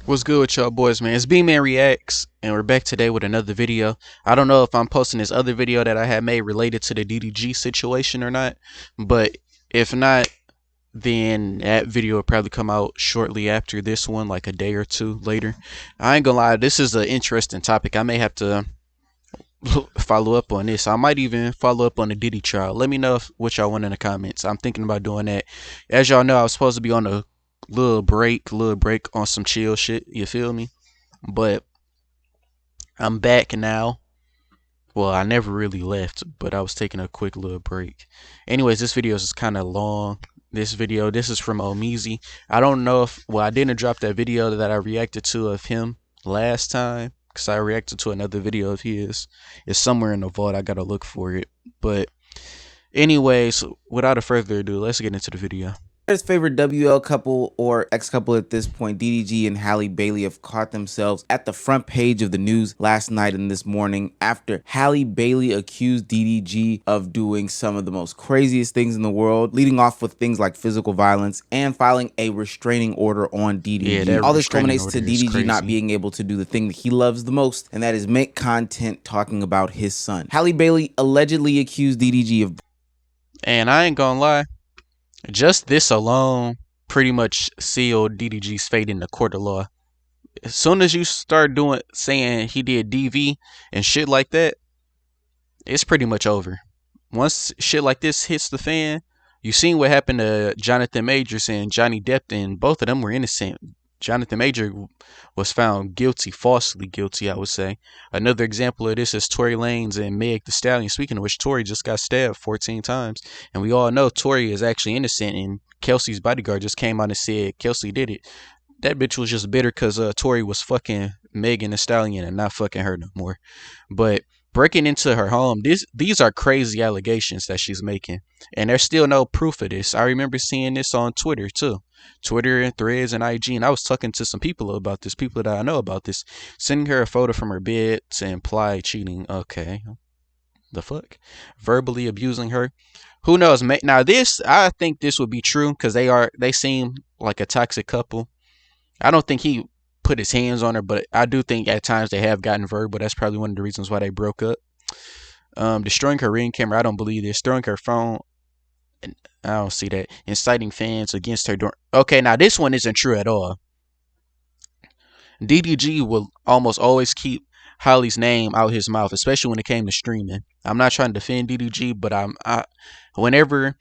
What's good with y'all boys, man? It's B-Man Reacts, and we're back today with another video. I don't know if I'm posting this other video that I had made related to the DDG situation or not, but if not, then that video will probably come out shortly after this one, like a day or two later. I ain't gonna lie, this is an interesting topic. I may have to follow up on this. I might even follow up on the Diddy trial. Let me know what y'all want in the comments. I'm thinking about doing that. As y'all know, I was supposed to be on a little break on some chill shit. You feel me? But I'm back now. Well, I never really left, but I was taking a quick little break. Anyways, this video is kind of long. This is from Omeezy. I don't know if, well, I didn't drop that video that I reacted to of him last time, because I reacted to another video of his. It's somewhere in the vault. I gotta look for it. But anyways, without a further ado, let's get into the video. His favorite WL couple or ex-couple at this point, DDG and Halle Bailey, have caught themselves at the front page of the news last night and this morning after Halle Bailey accused DDG of doing some of the most craziest things in the world, leading off with things like physical violence and filing a restraining order on DDG. Yeah, all this culminates to DDG not being able to do the thing that he loves the most, and that is make content talking about his son. Halle Bailey allegedly accused DDG of, and I ain't gonna lie, just this alone pretty much sealed DDG's fate in the court of law. As soon as you start saying he did DV and shit like that, it's pretty much over. Once shit like this hits the fan, you seen what happened to Jonathan Majors and Johnny Depp, and both of them were innocent. Jonathan Major was found guilty, falsely guilty, I would say. Another example of this is Tory Lanez and Meg Thee Stallion. Speaking of which, Tory just got stabbed 14 times. And we all know Tory is actually innocent, and Kelsey's bodyguard just came out and said Kelsey did it. That bitch was just bitter because Tory was fucking Megan Thee Stallion and not fucking her no more. But breaking into her home, these are crazy allegations that she's making. And there's still no proof of this. I remember seeing this on Twitter too. Twitter and Threads and IG, and I was talking to some people about this, people that I know about this, sending her a photo from her bed to imply cheating. Okay, the fuck, verbally abusing her. Who knows? Now this, I think this would be true because they seem like a toxic couple. I don't think he put his hands on her, but I do think at times they have gotten verbal. That's probably one of the reasons why they broke up. Destroying her ring camera, I don't believe this. Throwing her phone, I don't see that. Inciting fans against her. Okay, now this one isn't true at all. DDG will almost always keep Holly's name out his mouth, especially when it came to streaming. I'm not trying to defend DDG, but whenever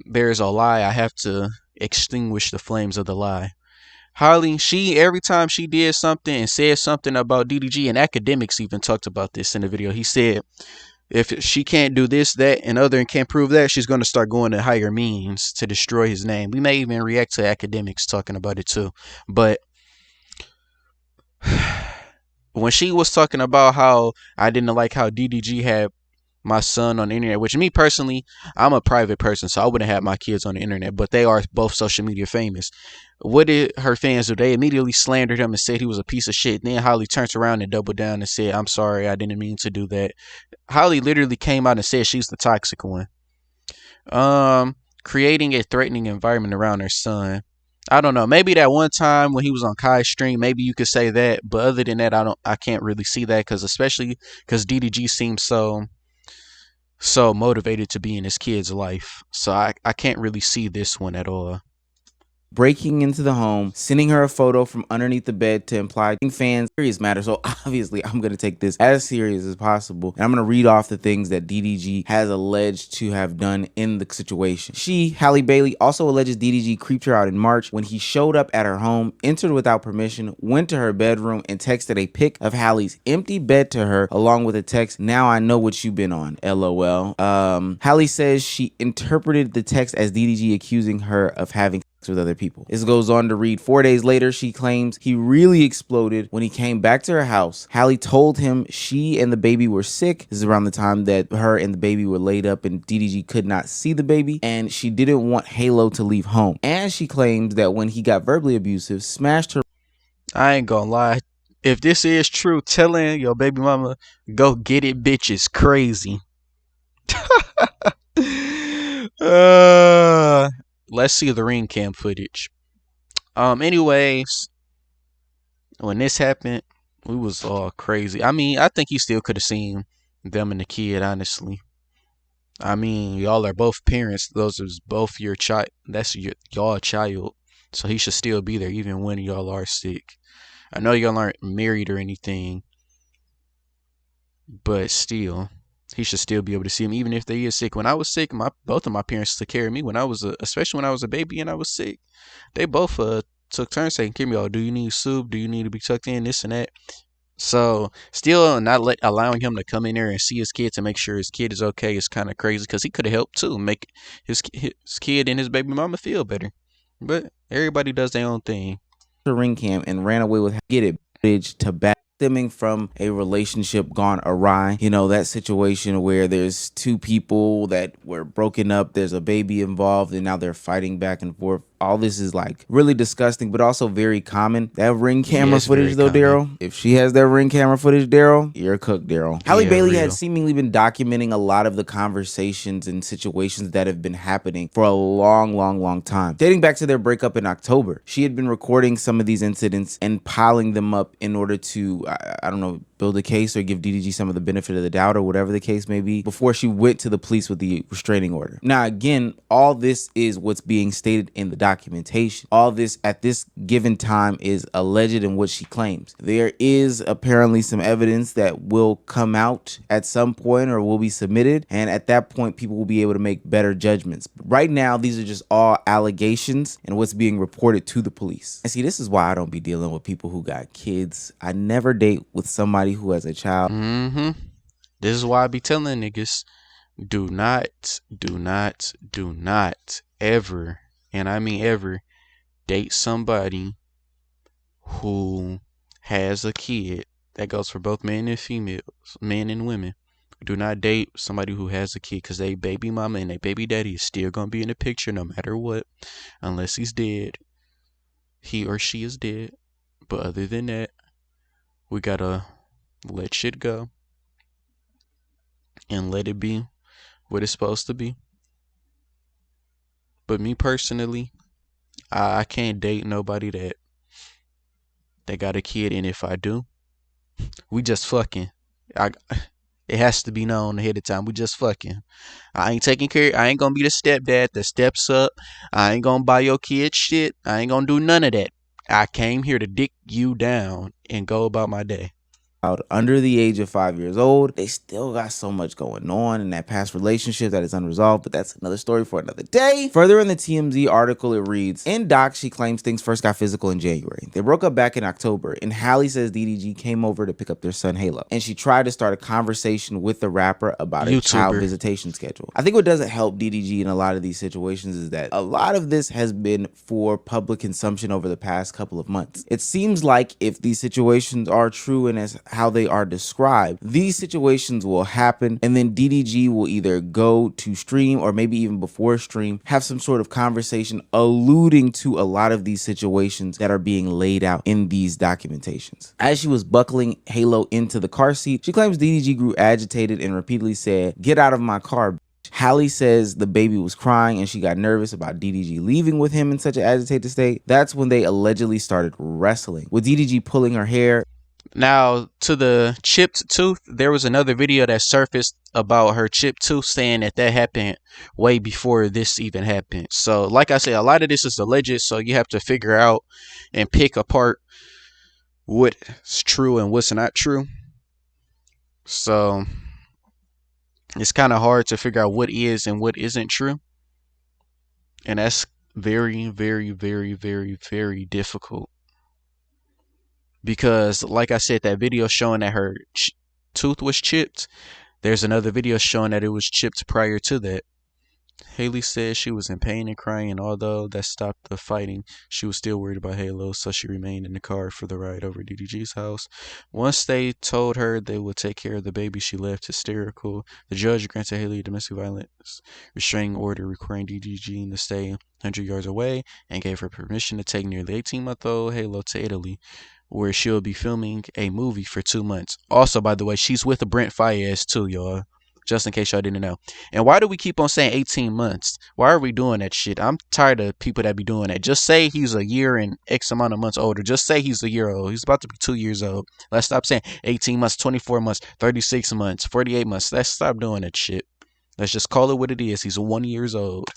there's a lie, I have to extinguish the flames of the lie. Holly, every time she did something and said something about DDG, and academics even talked about this in the video, he said, if she can't do this, that, and other and can't prove that, she's going to start going to higher means to destroy his name. We may even react to academics talking about it too. But when she was talking about how I didn't like how DDG had my son on the internet, which me personally, I'm a private person, so I wouldn't have my kids on the internet, but they are both social media famous. What did her fans do? They immediately slandered him and said he was a piece of shit. Then Holly turns around and doubled down and said, I'm sorry, I didn't mean to do that. Holly literally came out and said she's the toxic one. Creating a threatening environment around her son. I don't know. Maybe that one time when he was on Kai's stream, maybe you could say that. But other than that, I can't really see that, especially because DDG seems so motivated to be in his kid's life. So I can't really see this one at all. Breaking into the home, sending her a photo from underneath the bed to imply fans serious matter. So obviously I'm going to take this as serious as possible, and I'm going to read off the things that DDG has alleged to have done in the situation. Halle Bailey, also alleges DDG creeped her out in March when he showed up at her home, entered without permission, went to her bedroom, and texted a pic of Halle's empty bed to her along with a text, "Now I know what you've been on, LOL." Halle says she interpreted the text as DDG accusing her of having with other people. This goes on to read, 4 days later, she claims he really exploded when he came back to her house. Halle told him she and the baby were sick. This is around the time that her and the baby were laid up and DDG could not see the baby, and she didn't want Halo to leave home. And she claims that when he got verbally abusive, smashed her. I ain't gonna lie. If this is true, telling your baby mama, go get it, bitch, is crazy. Let's see the ring cam footage. Anyways, when this happened, we was all crazy. I mean, I think you still could have seen them and the kid, honestly. I mean, y'all are both parents. Those is both your child. That's y'all child. So he should still be there even when y'all are sick. I know y'all aren't married or anything, but still, he should still be able to see him even if they is sick. When I was sick, my both of my parents took care of me when I was especially when I was a baby and I was sick. They both took turns taking care of me. Oh, do you need soup? Do you need to be tucked in? This and that. So still not allowing him to come in there and see his kid to make sure his kid is okay is kind of crazy because he could have helped too, make his kid and his baby mama feel better. But everybody does their own thing. The ring cam and ran away with get it footage to back stemming from a relationship gone awry. You know, that situation where there's two people that were broken up, there's a baby involved, and now they're fighting back and forth. All this is like really disgusting, but also very common. That ring camera Yes, footage, very though, common. Daryl, if she has that ring camera footage, Daryl, you're cooked, Daryl. Halle Yeah, Bailey had real. seemingly been documenting a lot of the conversations and situations that have been happening for a long time. Dating back to their breakup in October, she had been recording some of these incidents and piling them up in order to, I don't know, build a case or give DDG some of the benefit of the doubt or whatever the case may be before she went to the police with the restraining order. Now, again, all this is what's being stated in the documentation. All this at this given time is alleged in what she claims. There is apparently some evidence that will come out at some point or will be submitted, and at that point people will be able to make better judgments. But right now, these are just all allegations and what's being reported to the police. And see, this is why I don't be dealing with people who got kids. I never date with somebody who has a child. This is why I be telling niggas, do not ever, and I mean ever, date somebody who has a kid. That goes for both men and females, men and women. Do not date somebody who has a kid because they baby mama and they baby daddy is still gonna be in the picture no matter what, unless he's dead. He or she is dead. But other than that, we gotta let shit go and let it be what it's supposed to be. But me personally, I can't date nobody that got a kid, and if I do, we just fucking. It has to be known ahead of time. We just fucking. I ain't taking care. I ain't gonna be the stepdad that steps up. I ain't gonna buy your kid shit. I ain't gonna do none of that. I came here to dick you down and go about my day. Under the age of 5 years old, they still got so much going on in that past relationship that is unresolved, but that's another story for another day. Further in the TMZ article, it reads, in doc, she claims things first got physical in January. They broke up back in October, and Halle says DDG came over to pick up their son Halo, and she tried to start a conversation with the rapper about a child visitation schedule. I think what doesn't help DDG in a lot of these situations is that a lot of this has been for public consumption over the past couple of months. It seems like if these situations are true and as how they are described, these situations will happen, and then DDG will either go to stream or maybe even before stream have some sort of conversation alluding to a lot of these situations that are being laid out in these documentations. As she was buckling Halo into the car seat, she claims DDG grew agitated and repeatedly said, "Get out of my car." Halle says the baby was crying and she got nervous about DDG leaving with him in such an agitated state. That's when they allegedly started wrestling, with DDG pulling her hair. Now, to the chipped tooth, there was another video that surfaced about her chipped tooth saying that happened way before this even happened. So, like I said, a lot of this is alleged, so you have to figure out and pick apart what's true and what's not true. So, it's kind of hard to figure out what is and what isn't true. And that's very, very, very, very, very difficult. Because, like I said, that video showing that her tooth was chipped, there's another video showing that it was chipped prior to that. Halle said she was in pain and crying, and although that stopped the fighting, she was still worried about Halo, so she remained in the car for the ride over DDG's house. Once they told her they would take care of the baby, she left hysterical. The judge granted Halle a domestic violence restraining order requiring DDG to stay 100 yards away and gave her permission to take nearly 18-month-old Halo to Italy, where she'll be filming a movie for 2 months. Also, by the way, she's with Brent Faiyaz too, y'all. just in case y'all didn't know. And why do we keep on saying 18 months? Why are we doing that shit? I'm tired of people that be doing that. Just say he's a year and X amount of months older. Just say he's a year old. He's about to be 2 years old. Let's stop saying 18 months, 24 months, 36 months, 48 months. Let's stop doing that shit. Let's just call it what it is. He's 1 year old.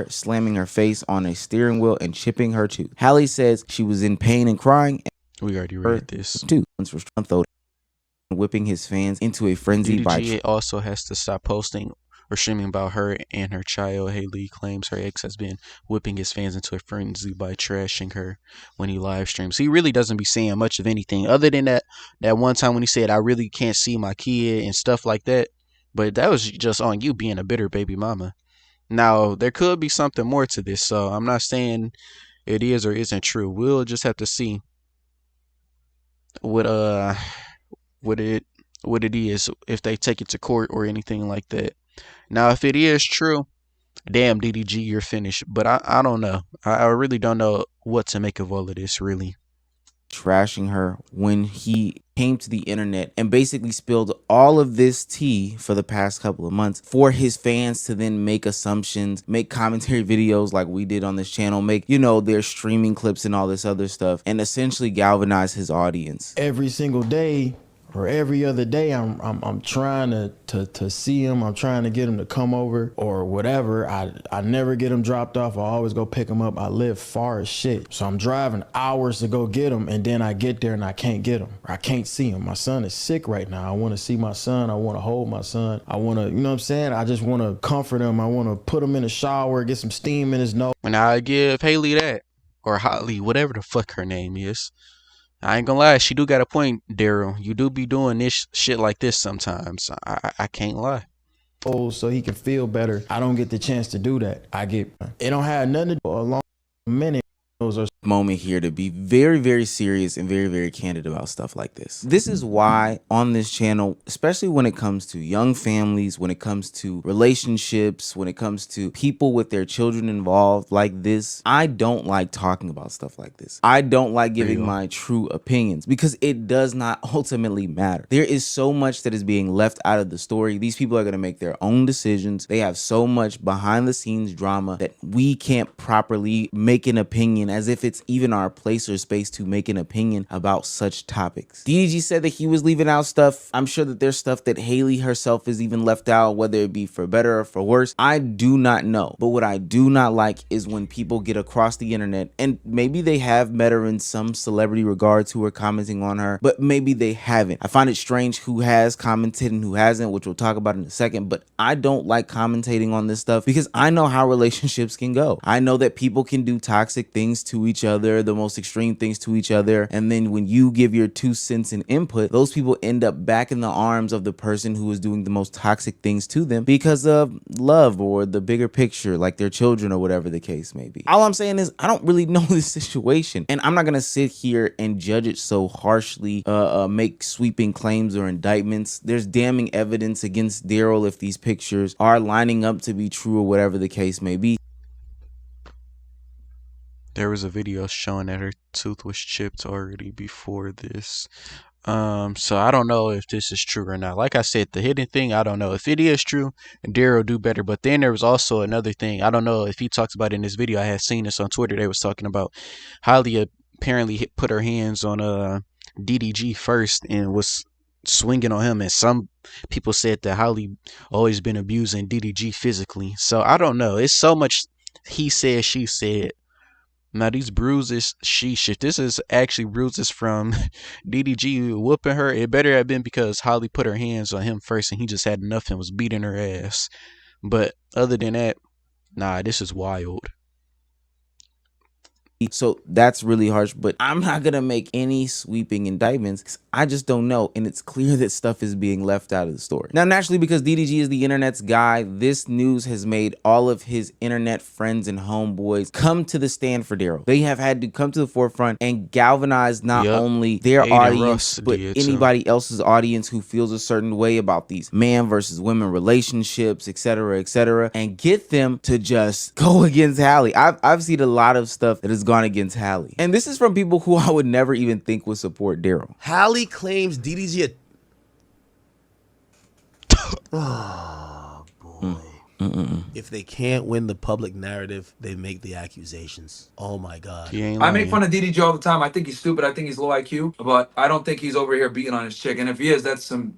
Slamming her face on a steering wheel and chipping her tooth. Halle says she was in pain and crying. We already read this. Whipping his fans into a frenzy. DDG also has to stop posting or streaming about her and her child. Haley claims her ex has been whipping his fans into a frenzy by trashing her when he live streams. He really doesn't be saying much of anything other than that one time when he said, "I really can't see my kid" and stuff like that. But that was just on you being a bitter baby mama. Now, there could be something more to this, so I'm not saying it is or isn't true. We'll just have to see what it is if they take it to court or anything like that. Now, if it is true, damn, DDG, you're finished. But I don't know. I really don't know what to make of all of this, really. Trashing her when he came to the internet and basically spilled all of this tea for the past couple of months for his fans to then make assumptions, make commentary videos like we did on this channel, make, you know, their streaming clips and all this other stuff, and essentially galvanize his audience. Every single day or every other day, I'm trying to see him. I'm trying to get him to come over or whatever. I never get him dropped off. I always go pick him up. I live far as shit. So I'm driving hours to go get him, and then I get there and I can't get him. I can't see him. My son is sick right now. I want to see my son. I want to hold my son. I want to, you know what I'm saying? I just want to comfort him. I want to put him in the shower, get some steam in his nose. And I give Haley that, or Holly, whatever the fuck her name is. I ain't gonna lie, she do got a point, Daryl. You do be doing this shit like this sometimes. I can't lie. So he can feel better. I don't get the chance to do that. It don't have nothing to do a long minute. Moment here to be very, very serious and very, very candid about stuff like this. This is why on this channel, especially when it comes to young families, when it comes to relationships, when it comes to people with their children involved like this, I don't like talking about stuff like this. I don't like giving my true opinions because it does not ultimately matter. There is so much that is being left out of the story. These people are going to make their own decisions. They have so much behind the scenes drama that we can't properly make an opinion as if it's even our place or space to make an opinion about such topics. DDG said that he was leaving out stuff. I'm sure that there's stuff that Haley herself has even left out, whether it be for better or for worse. I do not know. But what I do not like is when people get across the internet, and maybe they have met her in some celebrity regards who are commenting on her, but maybe they haven't. I find it strange who has commented and who hasn't, which we'll talk about in a second, but I don't like commentating on this stuff because I know how relationships can go. I know that people can do toxic things to each other, the most extreme things to each other, and then when you give your 2 cents in input, those people end up back in the arms of the person who is doing the most toxic things to them because of love or the bigger picture, like their children or whatever the case may be. All I'm saying is I don't really know this situation, and I'm not gonna sit here and judge it so harshly, make sweeping claims or indictments. There's damning evidence against Daryl if these pictures are lining up to be true or whatever the case may be. There was a video showing that her tooth was chipped already before this. So I don't know if this is true or not. Like I said, the hidden thing, I don't know. If it is true, Daryl do better. But then there was also another thing. I don't know if he talks about it in this video. I had seen this on Twitter. They was talking about Holly apparently put her hands on DDG first and was swinging on him, and some people said that Holly always been abusing DDG physically. So I don't know. It's so much he said, she said. Now these bruises, if this is actually bruises from DDG whooping her, it better have been because Holly put her hands on him first and he just had enough and was beating her ass. But other than that, nah, this is wild. So that's really harsh, but I'm not gonna make any sweeping indictments because I just don't know, and it's clear that stuff is being left out of the story. Now, naturally, because DDG is the internet's guy, this news has made all of his internet friends and homeboys come to the stand for Daryl. They have had to come to the forefront and galvanize not only their audience, but anybody else's audience who feels a certain way about these man versus women relationships, etc., and get them to just go against Halle. I've seen a lot of stuff that has gone against Halle, and this is from people who I would never even think would support Daryl. Halle claims DDG Oh, boy. If they can't win the public narrative, they make the accusations. Oh my God. He ain't I make lying. fun of DDG all the time. I think he's stupid. I think he's low IQ, but I don't think he's over here beating on his chick. And if he is, that's some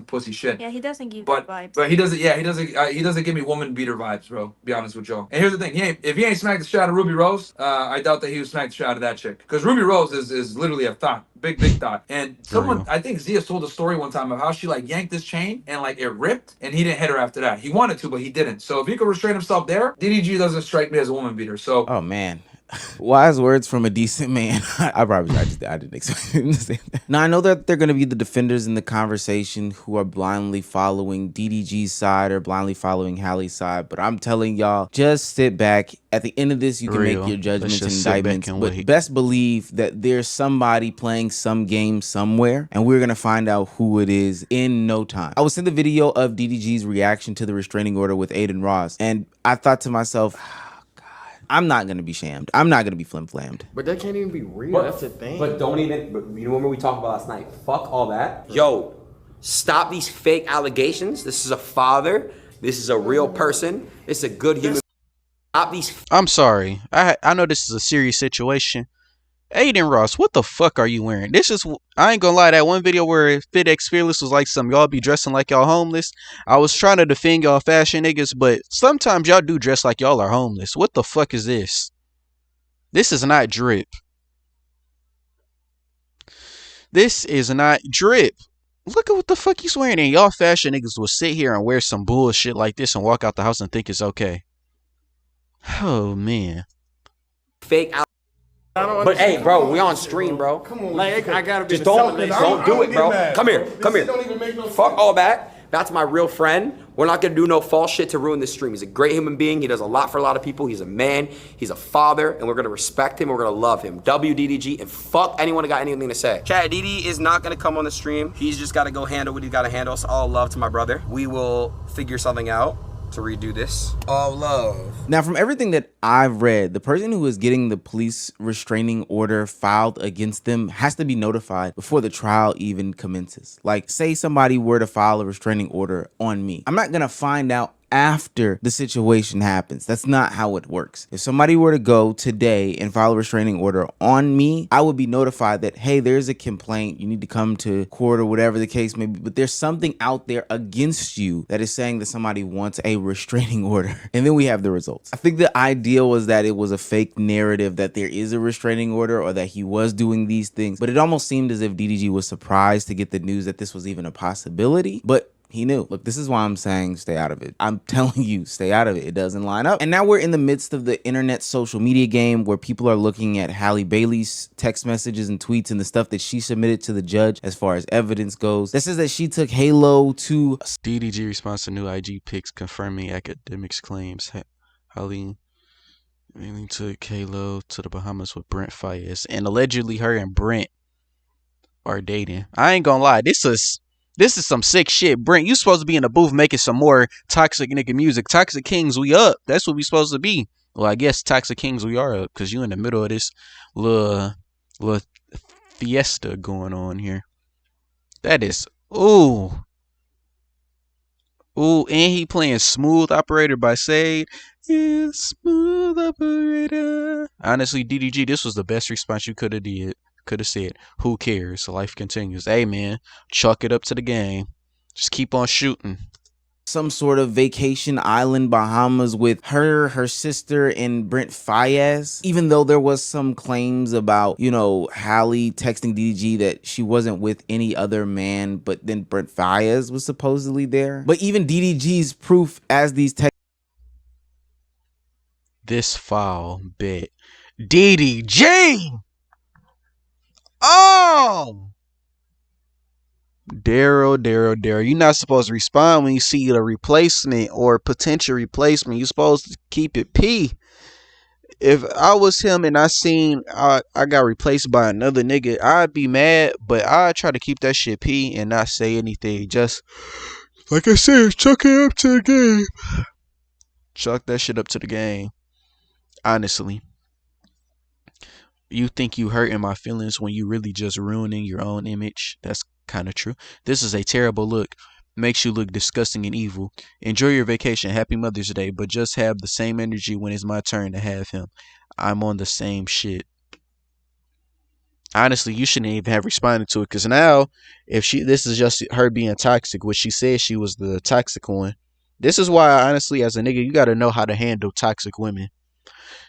pussy shit. Yeah, he doesn't give But good vibes. but he doesn't. Yeah, he doesn't give me woman beater vibes, bro. Be honest with y'all. And here's the thing: if he ain't smacked the shot of Ruby Rose, I doubt that he would smack the shot of that chick. Because Ruby Rose is literally a thought, big thought. And someone, Real. I think Zia told a story one time of how she like yanked this chain and like it ripped, and he didn't hit her after that. He wanted to, but he didn't. So if he could restrain himself there, DDG doesn't strike me as a woman beater. So Oh man. Wise words from a decent man. I didn't expect him to say that. Now I know that they're going to be the defenders in the conversation who are blindly following DDG's side or blindly following Hallie's side, but I'm telling y'all, just sit back. At the end of this, you can Real. make your judgments and Let's just sit back indictments, and but wait. best believe that there's somebody playing some game somewhere, and we're going to find out who it is in no time. I was in the video of DDG's reaction to the restraining order with Aiden Ross, and I thought to myself, I'm not gonna be shammed. I'm not gonna be flim-flammed. But that can't even be real. That's the thing. But don't even, but you remember we talked about last night. Fuck all that. Yo, stop these fake allegations. This is a father. This is a real person. This is a good human. Stop these. I'm sorry. I know this is a serious situation. Aiden Ross, what the fuck are you wearing? This is, I ain't gonna lie, that one video where FitX Fearless was like some y'all be dressing like y'all homeless. I was trying to defend y'all fashion niggas, but sometimes y'all do dress like y'all are homeless. What the fuck is this? This is not drip. This is not drip. Look at what the fuck he's wearing. And y'all fashion niggas will sit here and wear some bullshit like this and walk out the house and think it's okay. Oh, man. Fake. But hey, bro, we on stream, bro. Come on, like I gotta be. Just don't do it, bro. Come here. Don't even make no Fuck all that. That's my real friend. We're not gonna do no false shit to ruin this stream. He's a great human being. He does a lot for a lot of people. He's a man. He's a father, and we're gonna respect him. We're gonna love him. WDDG, and fuck anyone that got anything to say. Chat, DD is not gonna come on the stream. He's just gotta go handle what he's gotta handle. So all love to my brother. We will figure something out to redo this. All love. Now, from everything that I've read, the person who is getting the police restraining order filed against them has to be notified before the trial even commences. Like, say somebody were to file a restraining order on me. I'm not gonna find out after the situation happens. That's not how it works. If somebody were to go today and file a restraining order on me, I would be notified that, hey, there's a complaint. You need to come to court or whatever the case may be. But there's something out there against you that is saying that somebody wants a restraining order. And then we have the results. I think the idea was that it was a fake narrative that there is a restraining order or that he was doing these things. But it almost seemed as if DDG was surprised to get the news that this was even a possibility. But he knew. Look, this is why I'm saying stay out of it. I'm telling you, stay out of it. It doesn't line up. And now we're in the midst of the internet social media game where people are looking at Halle Bailey's text messages and tweets and the stuff that she submitted to the judge as far as evidence goes. This is that she took Halo to DDG response to new IG pics confirming academics claims. Halle took Halo to the Bahamas with Brent Fayez, and allegedly her and Brent are dating. I ain't gonna lie, this is some sick shit. Brent, you supposed to be in the booth making some more toxic nigga music. Toxic Kings, we up. That's what we supposed to be. Well, I guess Toxic Kings, we are up because you in the middle of this little fiesta going on here. That is, ooh, and he playing Smooth Operator by Sade. Yeah, Smooth Operator. Honestly, DDG, this was the best response you could have said. Who cares? Life continues. Hey man, chalk it up to the game. Just keep on shooting. some sort of vacation island Bahamas with her sister, and Brent Fayez. Even though there was some claims about, you know, Halle texting DDG that she wasn't with any other man, but then Brent Fayez was supposedly there. But even DDG's proof as these texts. This foul bit. DDG! Oh! Daryl, you're not supposed to respond when you see a replacement or potential replacement. You're supposed to keep it P. If I was him and I seen I got replaced by another nigga, I'd be mad, but I'd try to keep that shit P and not say anything. Just, like I said, chuck it up to the game. Chuck that shit up to the game. Honestly. You think you hurting my feelings when you really just ruining your own image. That's kind of true. This is a terrible look. makes you look disgusting and evil. Enjoy your vacation. Happy Mother's Day, but just have the same energy when it's my turn to have him. I'm on the same shit. Honestly, you shouldn't even have responded to it, because now, if this is just her being toxic, which she said she was the toxic one. This is why, honestly, as a nigga, you gotta know how to handle toxic women.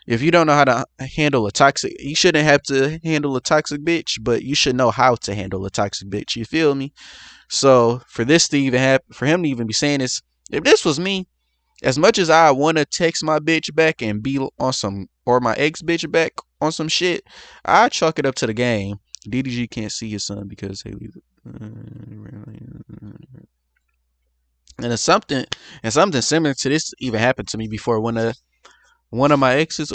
If you don't know how to handle a toxic, you shouldn't have to handle a toxic bitch, but you should know how to handle a toxic bitch. You feel me? So for this to even happen, for him to even be saying this, if this was me, as much as I want to text my bitch back and be on some, or my ex bitch back on some shit, I chalk it up to the game. DDG can't see his son because Haley. And something similar to this even happened to me before. One of my exes,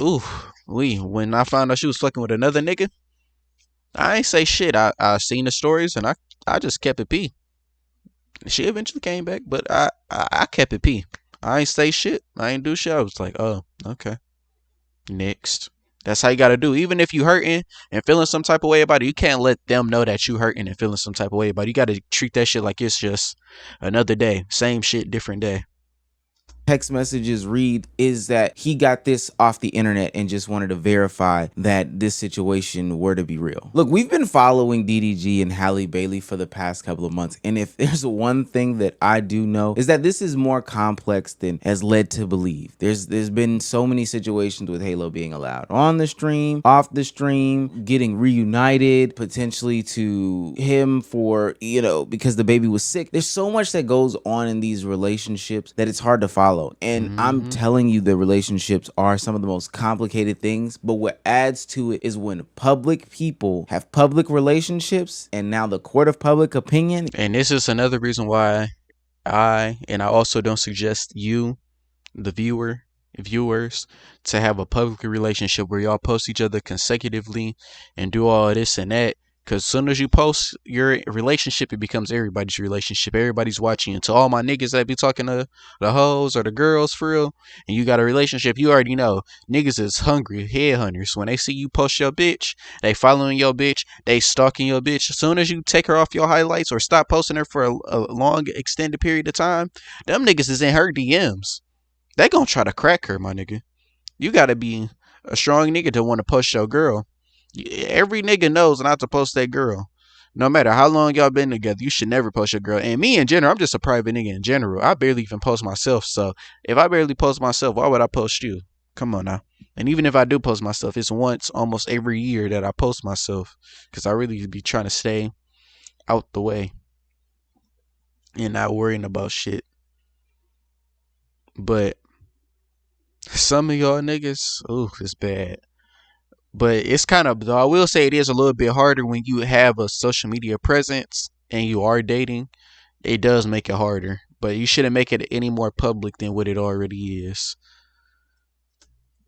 when I found out she was fucking with another nigga, I ain't say shit. I seen the stories and I just kept it P. She eventually came back, but I kept it P. I ain't say shit. I ain't do shit. I was like, oh, okay. Next. That's how you gotta do. Even if you hurting and feeling some type of way about it, you can't let them know that you hurting and feeling some type of way about it. You gotta treat that shit like it's just another day. Same shit, different day. Text messages read is that he got this off the internet and just wanted to verify that this situation were to be real. Look, we've been following DDG and Halle Bailey for the past couple of months, and if there's one thing that I do know is that this is more complex than has led to believe. There's been so many situations with Halo being allowed on the stream, off the stream, getting reunited, potentially to him for, because the baby was sick. There's so much that goes on in these relationships that it's hard to follow. And I'm telling you, the relationships are some of the most complicated things. But what adds to it is when public people have public relationships, and now the court of public opinion. And this is another reason why I also don't suggest you, the viewers, to have a public relationship where y'all post each other consecutively and do all this and that. Because as soon as you post your relationship, it becomes everybody's relationship. Everybody's watching you. To all my niggas that be talking to the hoes or the girls for real, and you got a relationship, you already know niggas is hungry headhunters. When they see you post your bitch, they following your bitch, they stalking your bitch. As soon as you take her off your highlights or stop posting her for a long extended period of time, them niggas is in her DMs. They gonna try to crack her, my nigga. You gotta be a strong nigga to want to post your girl. Every nigga knows not to post that girl. No matter how long y'all been together, you should never post your girl. And me in general, I'm just a private nigga in general. I barely even post myself. So if I barely post myself, why would I post you? Come on now. And even if I do post myself, it's once almost every year that I post myself, because I really be trying to stay out the way and not worrying about shit. But some of y'all niggas, it's bad. But it's kind of, though I will say it is a little bit harder when you have a social media presence and you are dating. It does make it harder, but you shouldn't make it any more public than what it already is.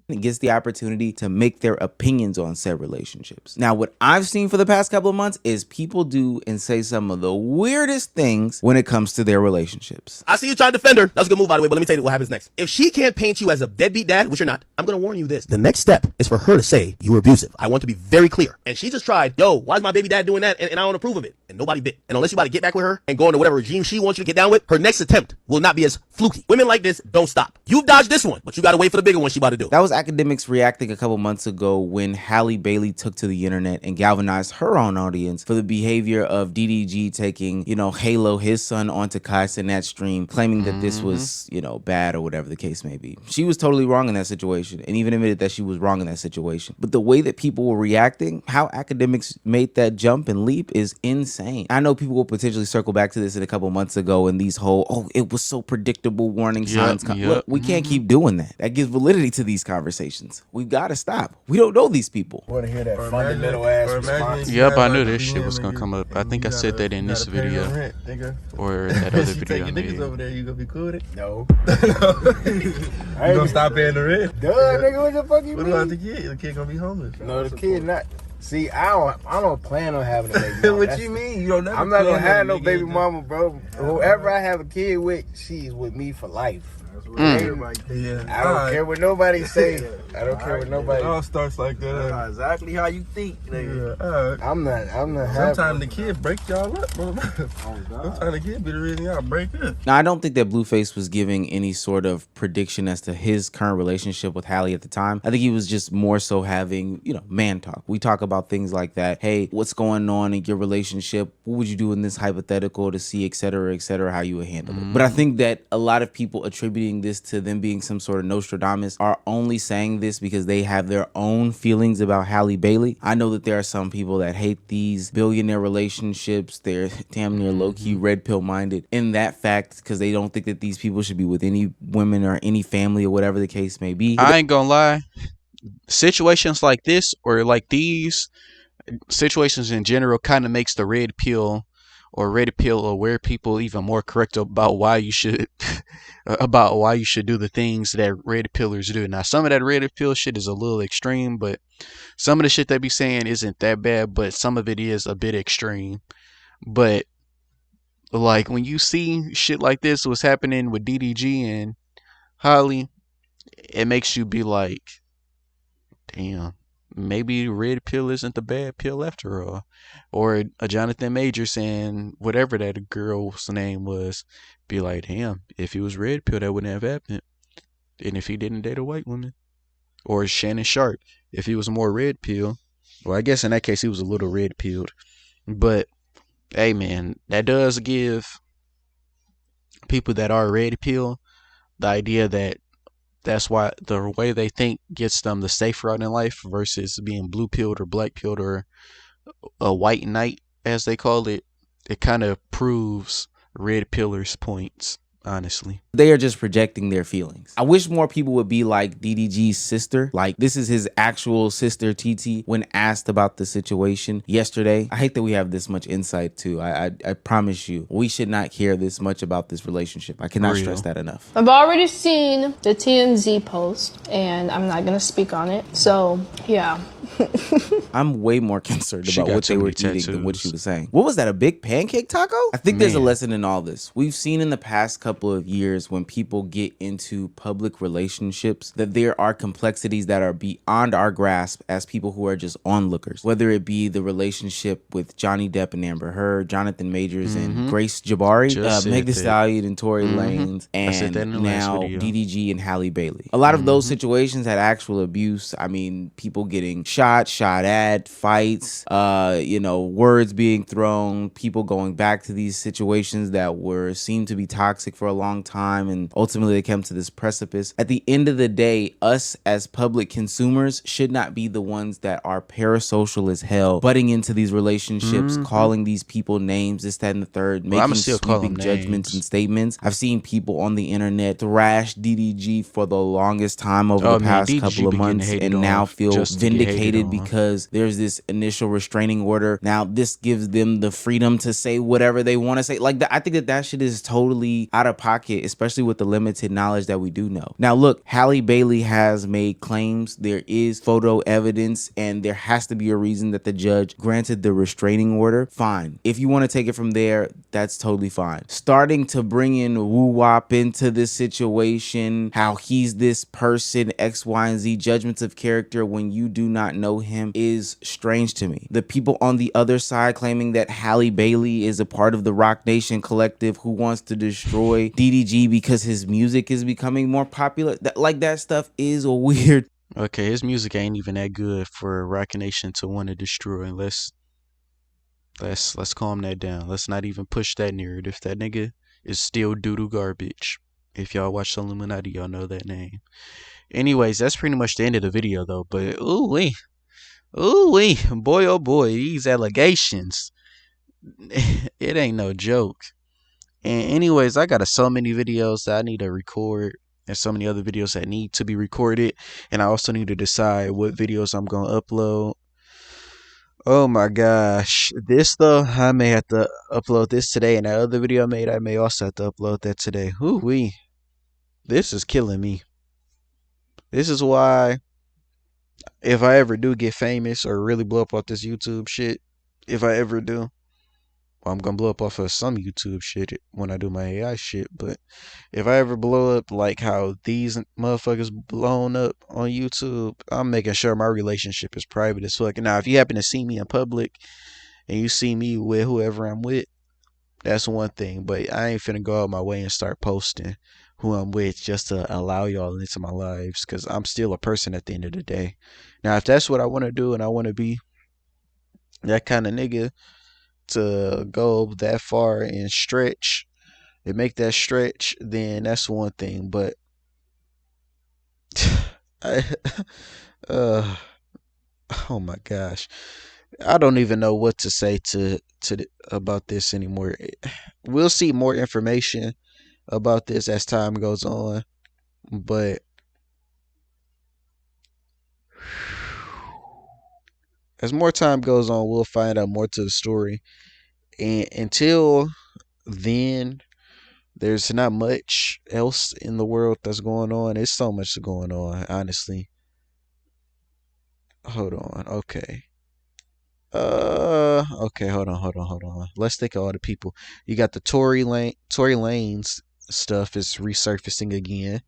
It gets the opportunity to make their opinions on said relationships. Now, what I've seen for the past couple of months is people do and say some of the weirdest things when it comes to their relationships. I see you trying to defend her. That's a good move, by the way, but let me tell you what happens next. If she can't paint you as a deadbeat dad, which you're not, I'm going to warn you this. The next step is for her to say you were abusive. I want to be very clear. And she just tried, why is my baby dad doing that? And I don't approve of it. And nobody bit. And unless you about to get back with her and go into whatever regime she wants you to get down with, her next attempt will not be as fluky. Women like this don't stop. You've dodged this one, but you got to wait for the bigger one she about to do. That was Academics reacting a couple months ago when Halle Bailey took to the internet and galvanized her own audience for the behavior of DDG taking, Halo, his son, onto Kai Cenat stream, claiming that this was, bad or whatever the case may be. She was totally wrong in that situation and even admitted that she was wrong in that situation. But the way that people were reacting, how Academics made that jump and leap is insane. I know people will potentially circle back to this in a couple months ago and these whole, it was so predictable warning signs. Look, we can't keep doing that. That gives validity to these conversations. We've got to stop. We don't know these people. Want to hear that fundamental ass response? Yep, I knew this shit was gonna come up. I think I said that in this video or that other video I made. Over there, you gonna be cool with it? No. You gonna stop paying the rent? Duh, nigga, what the fuck you What mean? about the kid? The kid gonna be homeless. No, the kid not. See, I don't plan on having a baby mama. What you mean? You don't never. I'm not gonna plan have on no a baby nigga. mama, bro. Whoever I have a kid with, she's with me for life. Yeah. I don't care what nobody say. I don't care what nobody. It all starts like that. That's exactly how you think, nigga. Yeah, I'm not Sometimes the kid break y'all up, bro. Sometimes the kid be the reason y'all break up. Now, I don't think that Blueface was giving any sort of prediction as to his current relationship with Halle at the time. I think he was just more so having, man talk. We talk about things like that. Hey, what's going on in your relationship? What would you do in this hypothetical to see, et cetera, how you would handle it? But I think that a lot of people attributing this to them being some sort of Nostradamus are only saying this because they have their own feelings about Halle Bailey. I know that there are some people that hate these billionaire relationships. They're damn near low-key red pill minded in that fact because they don't think that these people should be with any women or any family or whatever the case may be. I ain't gonna lie. Situations like this or like these situations in general kind of makes the red pill aware people even more correct about why you should do the things that red pillers do. Now, some of that red pill shit is a little extreme, but some of the shit they be saying isn't that bad, but some of it is a bit extreme. But like when you see shit like this was happening with DDG and Holly, it makes you be like, damn, maybe red pill isn't the bad pill after all. Or a Jonathan Major saying whatever that girl's name was, be like, damn, if he was red pill, that wouldn't have happened. And if he didn't date a white woman. Or Shannon Sharp, if he was more red pill. Well, I guess in that case he was a little red pilled. But hey man, that does give people that are red pill the idea that that's why the way they think gets them the safe route in life versus being blue pilled or black pilled or a white knight, as they call it. It kind of proves red pillars' points, honestly. They are just projecting their feelings. I wish more people would be like DDG's sister. Like, this is his actual sister, TT, when asked about the situation yesterday. I hate that we have this much insight, too. I promise you, we should not care this much about this relationship. I cannot stress that enough. I've already seen the TMZ post, and I'm not going to speak on it. So, yeah. I'm way more concerned about what they were eating than what she was saying. What was that, a big pancake taco? I think there's a lesson in all this. We've seen in the past couple of years when people get into public relationships that there are complexities that are beyond our grasp as people who are just onlookers. Whether it be the relationship with Johnny Depp and Amber Heard, Jonathan Majors and Grace Jabari, Meg Thee Stallion and Tory Lanez, and now DDG and Halle Bailey. A lot of those situations had actual abuse. I mean, people getting shot at, fights, words being thrown, people going back to these situations that seemed to be toxic for a long time, and ultimately they came to this precipice. At the end of the day, us as public consumers should not be the ones that are parasocial as hell, butting into these relationships, calling these people names, this, that, and the third, making sweeping judgments and statements. I've seen people on the internet thrash DDG for the longest time over the past couple of months, and now feel vindicated because there's this initial restraining order. Now this gives them the freedom to say whatever they want to say. Like, I think that shit is totally out of pocket, especially with the limited knowledge that we do know. Now look, Halle Bailey has made claims. There is photo evidence, and there has to be a reason that the judge granted the restraining order. Fine. If you want to take it from there, that's totally fine. Starting to bring in woo-wop into this situation, how he's this person, X, Y, and Z, judgments of character when you do not know him, is strange to me. The people on the other side claiming that Halle Bailey is a part of the Rock Nation collective who wants to destroy DDG because his music is becoming more popular. That stuff is weird. Okay, his music ain't even that good for Rock Nation to want to destroy. Let's calm that down. Let's not even push that narrative. That nigga is still doo-doo garbage. If y'all watch the Illuminati, y'all know that name. Anyways, that's pretty much the end of the video though. But ooh-wee, boy oh boy, these allegations. It ain't no joke. And anyways, I got so many videos that I need to record. There's so many other videos that need to be recorded. And I also need to decide what videos I'm going to upload. Oh my gosh. This though, I may have to upload this today. And that other video I made, I may also have to upload that today. Ooh-wee. This is killing me. This is why, if I ever do get famous or really blow up off this YouTube shit, if I ever do, I'm gonna blow up off of some YouTube shit when I do my AI shit. But if I ever blow up like how these motherfuckers blown up on YouTube, I'm making sure my relationship is private as fuck. Now, if you happen to see me in public and you see me with whoever I'm with, that's one thing. But I ain't finna go out my way and start posting who I'm with just to allow y'all into my lives, because I'm still a person at the end of the day. Now, if that's what I want to do and I want to be that kind of nigga to go that far and stretch and make that stretch, then that's one thing. But I, uh, oh my gosh, I don't even know what to say about this anymore. We'll see more information about this as time goes on, but as more time goes on, we'll find out more to the story. And until then, there's not much else in the world that's going on. There's so much going on, honestly. Hold on. Okay. Okay, hold on. Let's think of all the people. You got the Tory Lane's stuff is resurfacing again.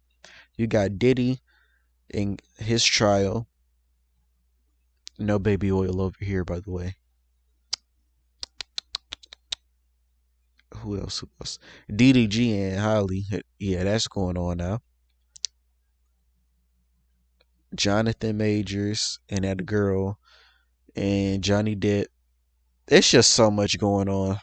You got Diddy and his trial. No baby oil over here, by the way. Who else? DDG and Holly. Yeah, that's going on now. Jonathan Majors and that girl and Johnny Depp. It's just so much going on.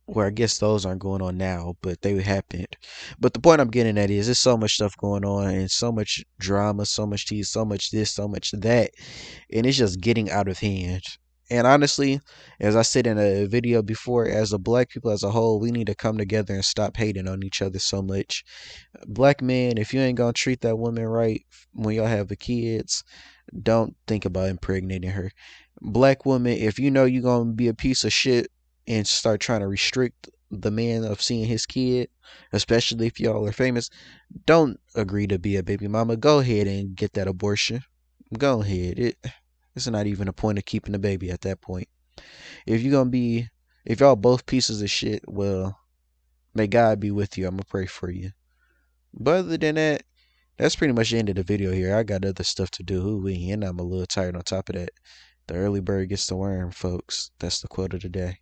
Where I guess those aren't going on now, but they happened. But the point I'm getting at is there's so much stuff going on and so much drama, so much tea, so much this, so much that, and it's just getting out of hand. And honestly, as I said in a video before, as a black people as a whole, we need to come together and stop hating on each other so much. Black men, if you ain't gonna treat that woman right when y'all have the kids, don't think about impregnating her. Black woman, if you know you're gonna be a piece of shit and start trying to restrict the man of seeing his kid, especially if y'all are famous, don't agree to be a baby mama. Go ahead and get that abortion. Go ahead. It's not even a point of keeping the baby at that point. If y'all both pieces of shit, well, may God be with you. I'm gonna pray for you. But other than that, that's pretty much the end of the video here. I got other stuff to do. Ooh-wee, and I'm a little tired on top of that. The early bird gets the worm, folks. That's the quote of the day.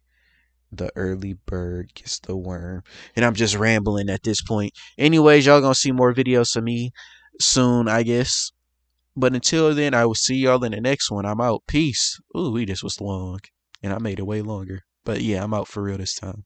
The early bird gets the worm. And I'm just rambling at this point. Anyways, y'all gonna see more videos of me soon, I guess. But until then, I will see y'all in the next one. I'm out. Peace. Ooh, this was long. And I made it way longer. But yeah, I'm out for real this time.